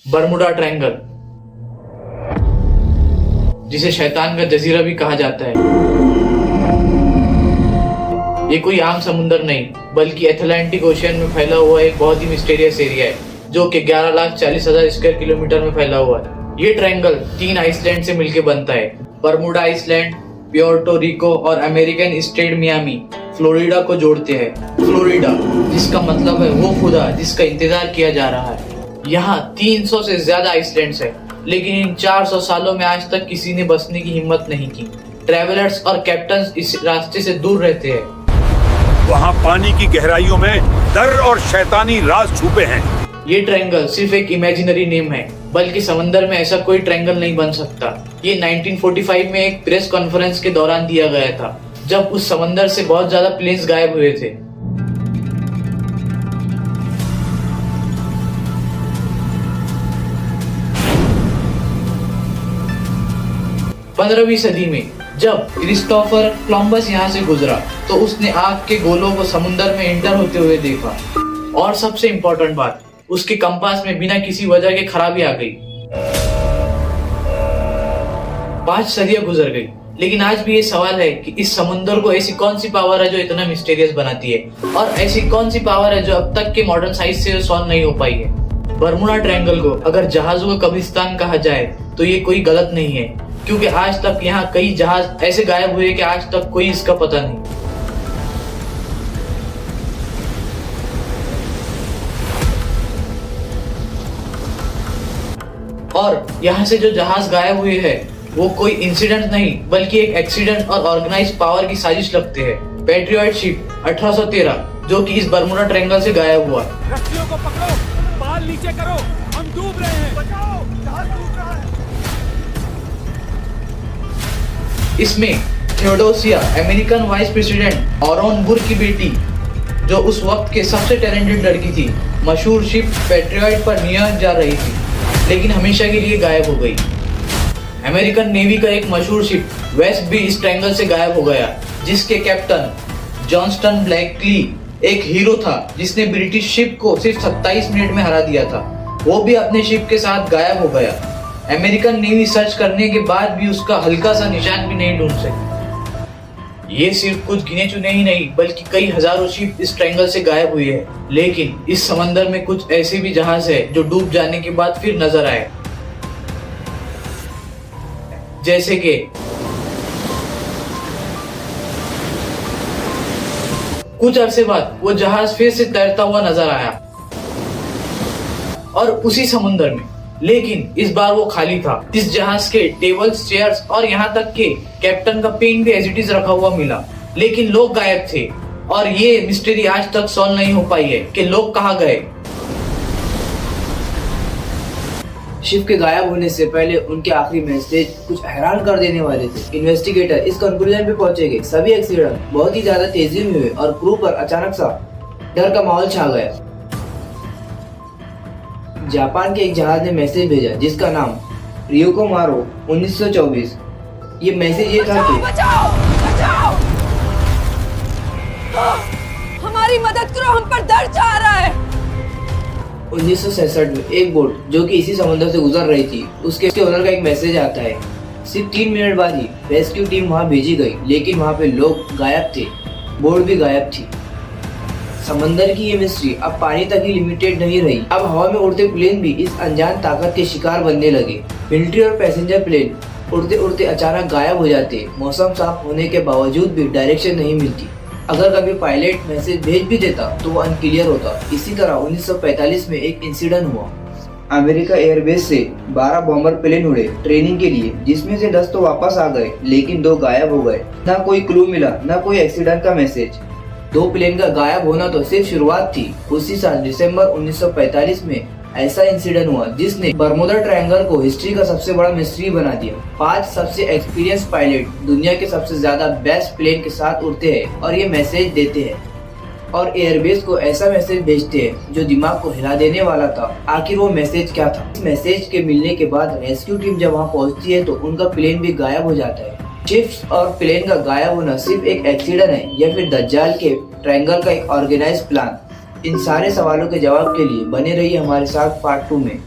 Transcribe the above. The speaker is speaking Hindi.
बरमुडा ट्रायंगल, जिसे शैतान का जजीरा भी कहा जाता है, ये कोई आम समुंदर नहीं बल्कि अटलांटिक ओशियन में फैला हुआ एक बहुत ही मिस्टीरियस एरिया है, जो कि 11,40,000 स्क्वायर किलोमीटर में फैला हुआ है। ये ट्रायंगल 3 आइसलैंड से मिलकर बनता है: बरमुडा आइसलैंड, प्योर्टो रिको और अमेरिकन स्टेट मियामी फ्लोरिडा को जोड़ते हैं। फ्लोरिडा जिसका मतलब है वो खुदा जिसका इंतजार किया जा रहा है। यहाँ 300 से ज्यादा आइसलैंड्स है, लेकिन इन 400 सालों में आज तक किसी ने बसने की हिम्मत नहीं की। ट्रैवलर्स और कैप्टन्स इस रास्ते से दूर रहते हैं। वहाँ पानी की गहराइयों में डर और शैतानी राज छुपे हैं। ये ट्रायंगल सिर्फ एक इमेजिनरी नेम है, बल्कि समंदर में ऐसा कोई ट्रायंगल नहीं बन सकता। ये 1945 में एक प्रेस कॉन्फ्रेंस के दौरान दिया गया था, जब उस समंदर से बहुत ज्यादा प्लेन्स गायब हुए थे। पंद्रहवीं सदी में जब क्रिस्टोफर कोलंबस यहाँ से गुजरा, तो उसने आग के गोलों को समुद्र में एंटर होते हुए देखा। और सबसे इम्पोर्टेंट बात, उसके कंपास में बिना किसी वजह के खराबी आ गई। 5 सदियां गुजर गई, लेकिन आज भी ये सवाल है कि इस समुद्र को ऐसी कौन सी पावर है जो इतना मिस्टीरियस बनाती है, और ऐसी कौन सी पावर है जो अब तक के मॉडर्न साइंस से सॉल्व नहीं हो पाई है। बरमुडा ट्रायंगल को अगर जहाजों का कब्रिस्तान कहा जाए तो ये कोई गलत नहीं है, क्योंकि आज तक यहाँ कई जहाज ऐसे गायब हुए कि आज तक कोई इसका पता नहीं। और यहाँ से जो जहाज गायब हुए हैं वो कोई इंसिडेंट नहीं बल्कि एक एक्सीडेंट और ऑर्गेनाइज्ड पावर की साजिश लगते हैं। पैट्रियट शिप 1813 जो कि इस बरमुडा ट्रायंगल से गायब हुआ। रस्सियों को पकड़ो, पाल नीचे करो, हम डूब रहे हैं, बचाओ, जहाज डूब रहा है। इसमें थियोडोसिया, अमेरिकन वाइस प्रेसिडेंट ऑरोन बुर की बेटी, जो उस वक्त के सबसे टैलेंटेड लड़की थी, मशहूर शिप पैट्रियट पर न्यूयॉर्क जा रही थी, लेकिन हमेशा के लिए गायब हो गई। अमेरिकन नेवी का एक मशहूर शिप वेस्ट भी इस ट्रायंगल से गायब हो गया, जिसके कैप्टन जॉनस्टन ब्लैकली एक हीरो था, जिसने ब्रिटिश शिप को सिर्फ 27 मिनट में हरा दिया था। वो भी अपने शिप के साथ गायब हो गया। अमेरिकन नेवी सर्च करने के बाद भी उसका हल्का सा निशान भी नहीं ढूंढ सकी। ये सिर्फ कुछ गिने चुने ही नहीं बल्कि कई हजारों शिप इस ट्रायंगल से गायब हुई है, लेकिन इस समंदर में कुछ ऐसे भी जहाज है जो डूब जाने के बाद फिर नजर आए, जैसे कि कुछ अरसे बाद वो जहाज फिर से तैरता हुआ नजर आया और उसी समुद्र में, लेकिन इस बार वो खाली था। इस जहाज के टेबल्स, चेयर्स और यहाँ तक के कैप्टन का पेन भी एज इट इज रखा हुआ मिला, लेकिन लोग गायब थे। और ये मिस्ट्री आज तक सॉल्व नहीं हो पाई है कि लोग कहाँ गए। शिप के गायब होने से पहले उनके आखिरी मैसेज कुछ हैरान कर देने वाले थे। इन्वेस्टिगेटर इस कंक्लूजन पे पहुंचे कि सभी एक्सीडेंट बहुत ही ज्यादा तेजी में हुए और क्रू पर अचानक सा डर का माहौल छा गया। जापान के एक जहाज ने मैसेज भेजा जिसका नाम रियोको मारो 1924। ये मैसेज ये था कि बचाओ, बचाओ! हमारी मदद करो, हम पर दर्द जा रहा है। 1967 में एक बोट जो कि इसी समुद्र से गुजर रही थी, उसके ओनर का एक मैसेज आता है। सिर्फ 3 मिनट बाद ही रेस्क्यू टीम वहां भेजी गई, लेकिन वहां पे लोग गायब थे, बोट भी गायब थी। समंदर की ये मिस्ट्री अब पानी तक ही लिमिटेड नहीं रही। अब हवा में उड़ते प्लेन भी इस अनजान ताकत के शिकार बनने लगे। मिलिट्री और पैसेंजर प्लेन उड़ते उड़ते अचानक गायब हो जाते। मौसम साफ होने के बावजूद भी डायरेक्शन नहीं मिलती। अगर कभी पायलट मैसेज भेज भी देता तो वो अनक्लियर होता। इसी तरह 1945 में एक इंसिडेंट हुआ। अमेरिका एयरबेस से 12 बॉम्बर प्लेन उड़े ट्रेनिंग के लिए, जिसमें से 10 तो वापस आ गए, लेकिन 2 गायब हो गए। ना कोई क्लू मिला, ना कोई एक्सीडेंट का मैसेज। 2 प्लेन का गायब होना तो सिर्फ शुरुआत थी। उसी साल दिसंबर 1945 में ऐसा इंसिडेंट हुआ जिसने बरमुडा ट्रायंगल को हिस्ट्री का सबसे बड़ा मिस्ट्री बना दिया। 5 सबसे एक्सपीरियंस पायलट दुनिया के सबसे ज्यादा बेस्ट प्लेन के साथ उड़ते हैं और ये मैसेज देते हैं, और एयरबेस को ऐसा मैसेज भेजते हैं जो दिमाग को हिला देने वाला था। आखिर वो मैसेज क्या था? इस मैसेज के मिलने के बाद रेस्क्यू टीम जब वहाँ पहुँचती है तो उनका प्लेन भी गायब हो जाता है। शिप्स और प्लेन का गायब होना सिर्फ एक एक्सीडेंट है या फिर दज्जाल के ट्रायंगल का एक ऑर्गेनाइज्ड प्लान? इन सारे सवालों के जवाब के लिए बने रहिए हमारे साथ पार्ट 2 में।